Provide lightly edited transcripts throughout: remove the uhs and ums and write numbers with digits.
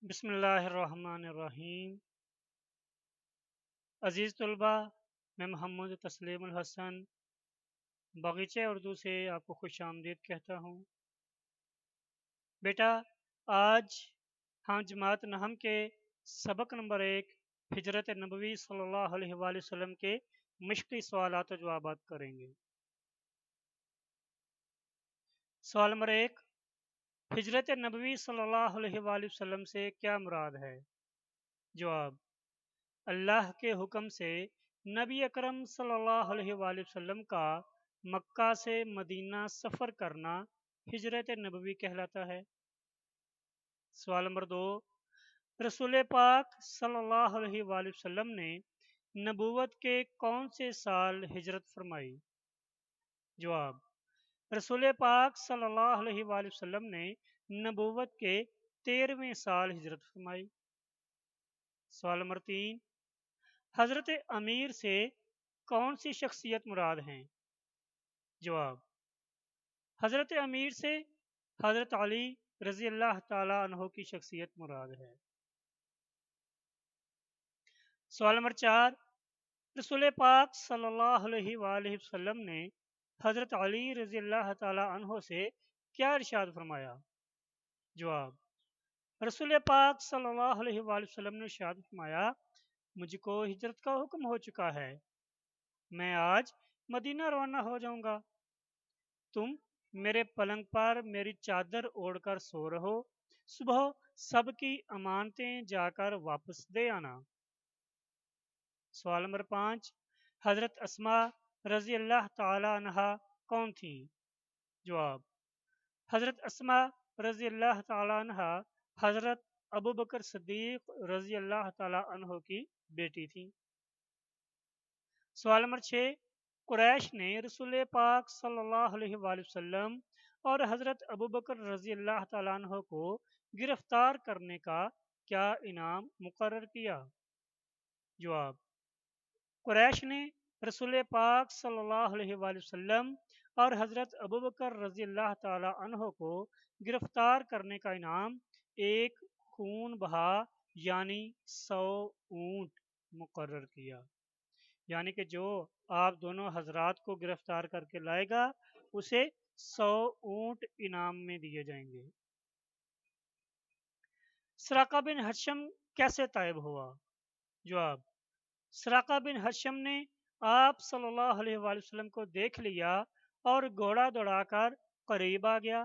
بسم اللہ الرحمن الرحیم۔ عزیز طلبہ، میں محمد تسلیم الحسن باغیچہ اردو سے آپ کو خوش آمدید کہتا ہوں۔ بیٹا، آج ہم جماعت نہم کے سبق نمبر 1 ہجرت نبوی صلی اللہ علیہ وآلہ وسلم کے مشکل سوالات و جوابات کریں گے۔ سوال نمبر 1، ہجرت نبوی صلی اللہ علیہ وآلہ وسلم سے کیا مراد ہے؟ جواب: اللہ کے حکم سے نبی اکرم صلی اللہ علیہ وآلہ وسلم کا مکہ سے مدینہ سفر کرنا ہجرت نبوی کہلاتا ہے۔ سوال نمبر 2، رسول پاک صلی اللہ علیہ وآلہ وسلم نے نبوت کے کون سے سال ہجرت فرمائی؟ جواب: رسول پاک صلی اللہ علیہ وآلہ وسلم نے نبوت کے 13ویں سال ہجرت فرمائی۔ سوال نمبر 3، حضرت امیر سے کون سی شخصیت مراد ہیں؟ جواب: حضرت امیر سے حضرت علی رضی اللہ تعالی عنہ کی شخصیت مراد ہے۔ سوال نمبر 4، رسول پاک صلی اللہ علیہ وآلہ وسلم نے حضرت علی رضی اللہ تعالی عنہ سے کیا ارشاد فرمایا؟ جواب: رسول پاک صلی اللہ علیہ وآلہ وسلم نے ارشاد فرمایا، مجھ کو ہجرت کا حکم ہو چکا ہے، میں آج مدینہ روانہ ہو جاؤں گا، تم میرے پلنگ پر میری چادر اوڑھ کر سو رہو، صبح سب کی امانتیں جا کر واپس دے آنا۔ سوال نمبر 5، حضرت اسماء رضی اللہ تعالی عنہا کون تھیں؟ جواب: حضرت اسماء رضی اللہ تعالی عنہا حضرت ابوبکر صدیق رضی اللہ تعالی عنہ کی بیٹی تھیں۔ سوال نمبر 6، قریش نے رسول پاک صلی اللہ علیہ وآلہ وسلم اور حضرت ابوبکر رضی اللہ تعالیٰ عنہ کو گرفتار کرنے کا کیا انعام مقرر کیا؟ جواب: قریش نے رسول پاک صلی اللہ علیہ وآلہ وسلم اور حضرت ابوبکر رضی اللہ تعالیٰ عنہ کو گرفتار کرنے کا انعام ایک خون بہا یعنی 100 اونٹ مقرر کیا، یعنی کہ جو آپ دونوں حضرات کو گرفتار کر کے لائے گا اسے 100 اونٹ انعام میں دیے جائیں گے۔ سراقہ بن حشم کیسے طائب ہوا؟ جواب: سراقہ بن حشم نے آپ صلی اللہ علیہ وآلہ وسلم کو دیکھ لیا اور گھوڑا دوڑا کر قریب آ گیا۔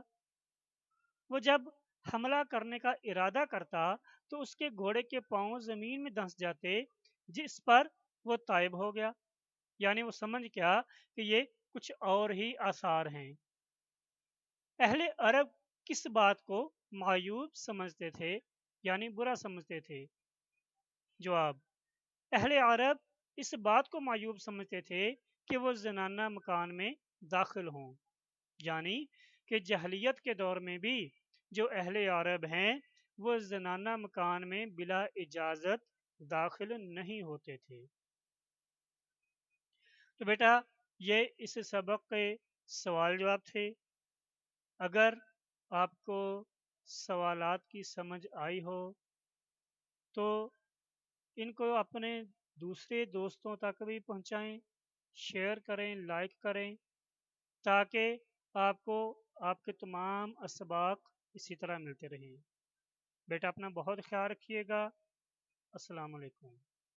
وہ جب حملہ کرنے کا ارادہ کرتا تو اس کے گھوڑے کے پاؤں زمین میں دھنس جاتے، جس پر وہ طائب ہو گیا، یعنی وہ سمجھ گیا کہ یہ کچھ اور ہی آثار ہیں۔ اہل عرب کس بات کو معیوب سمجھتے تھے یعنی برا سمجھتے تھے؟ جواب: اہل عرب اس بات کو معیوب سمجھتے تھے کہ وہ زنانہ مکان میں داخل ہوں، یعنی کہ جاہلیت کے دور میں بھی جو اہل عرب ہیں وہ زنانہ مکان میں بلا اجازت داخل نہیں ہوتے تھے۔ تو بیٹا یہ اس سبق کے سوال جواب تھے۔ اگر آپ کو سوالات کی سمجھ آئی ہو تو ان کو اپنے دوسرے دوستوں تک بھی پہنچائیں، شیئر کریں، لائک کریں، تاکہ آپ کو آپ کے تمام اسباق اسی طرح ملتے رہیں۔ بیٹا اپنا بہت خیال رکھیے گا۔ السلام علیکم۔